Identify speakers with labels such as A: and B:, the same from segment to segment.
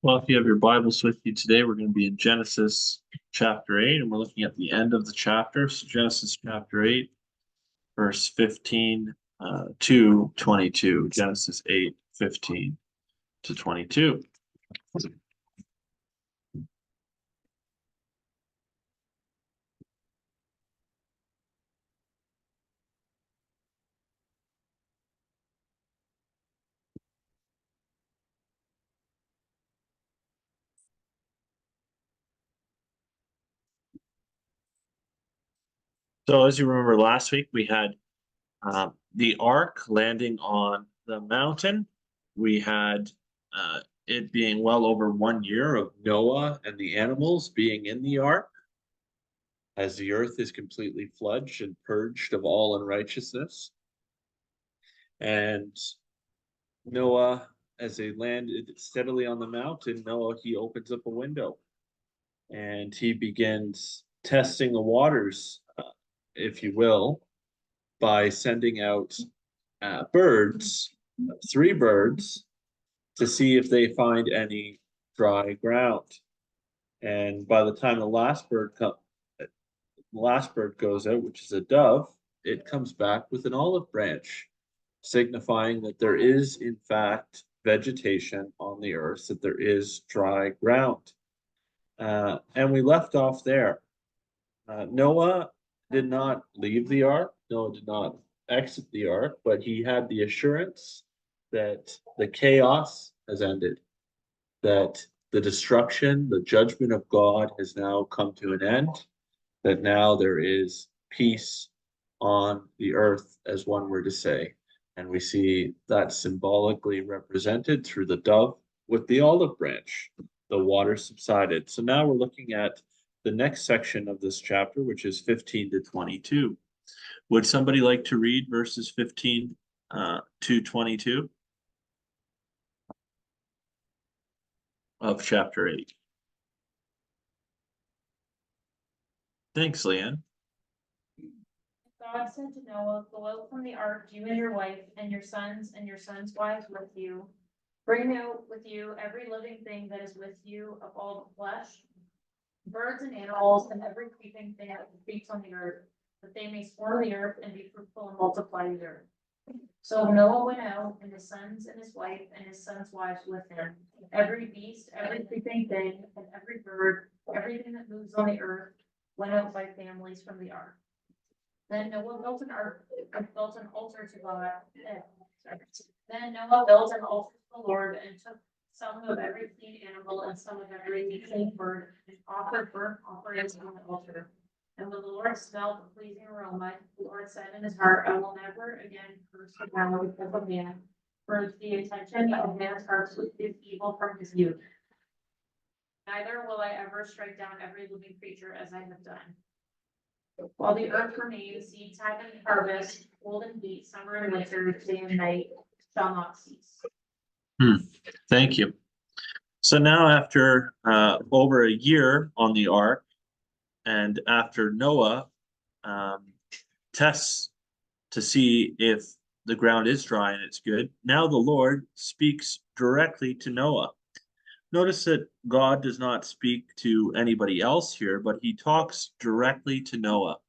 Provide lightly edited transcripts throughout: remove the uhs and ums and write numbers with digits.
A: Well, if you have your Bibles with you today, we're going to be in Genesis chapter 8, and we're looking at the end of the chapter. So, Genesis chapter 8, verse 15 to 22. Genesis 8, 15 to 22. So, as you remember last week, we had the ark landing on the mountain. We had it being well over 1 year of Noah and the animals being in the ark as the earth is completely flooded and purged of all unrighteousness. And Noah, as they landed steadily on the mountain, Noah, he opens up a window and he begins testing the waters, if you will, by sending out birds, three birds, to see if they find any dry ground. And by the time the last bird goes out, which is a dove, it comes back with an olive branch, signifying that there is, in fact, vegetation on the earth, that there is dry ground. And we left off there. Noah did not leave the ark. Noah did not exit the ark, but he had the assurance that the chaos has ended, that the destruction, the judgment of God has now come to an end, that now there is peace on the earth, as one were to say. And we see that symbolically represented through the dove with the olive branch. The water subsided. So now we're looking at the next section of this chapter, which is 15 to 22. Would somebody like to read verses 15 to 22 of chapter 8? Thanks, Leanne.
B: God said to Noah, "Go out from the ark, you and your wife, and your sons wives with you. Bring out with you every living thing that is with you of all the flesh, birds and animals, and every creeping thing that creeps on the earth, that they may swarm the earth and be fruitful and multiply the earth." So Noah went out, and his sons and his wife and his sons' wives with him. Every beast, every creeping thing, and every bird, everything that moves on the earth, went out by families from the ark. Then Noah built an altar to God. Then Noah built an altar to the Lord and took some of every clean animal and some of every clean bird and offered burnt offerings on the altar. And when the Lord smelled the pleasing aroma, the Lord said in his heart, "I will never again curse the ground because of man, for the intention of man's heart is evil from his youth. Neither will I ever strike down every living creature as I have done. While the earth remains, seed time and harvest, cold and heat, summer and winter, day and night shall not cease."
A: Thank you. So now, after over a year on the ark, and after Noah tests to see if the ground is dry and it's good, now the Lord speaks directly to Noah. Notice that God does not speak to anybody else here, but he talks directly to Noah.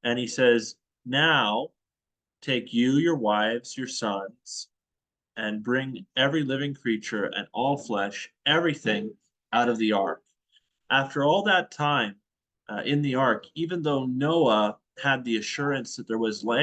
A: And he says, "Now take you, your wives, your sons, and bring every living creature and all flesh, everything out of the ark." After all that time in the ark, even though Noah had the assurance that there was land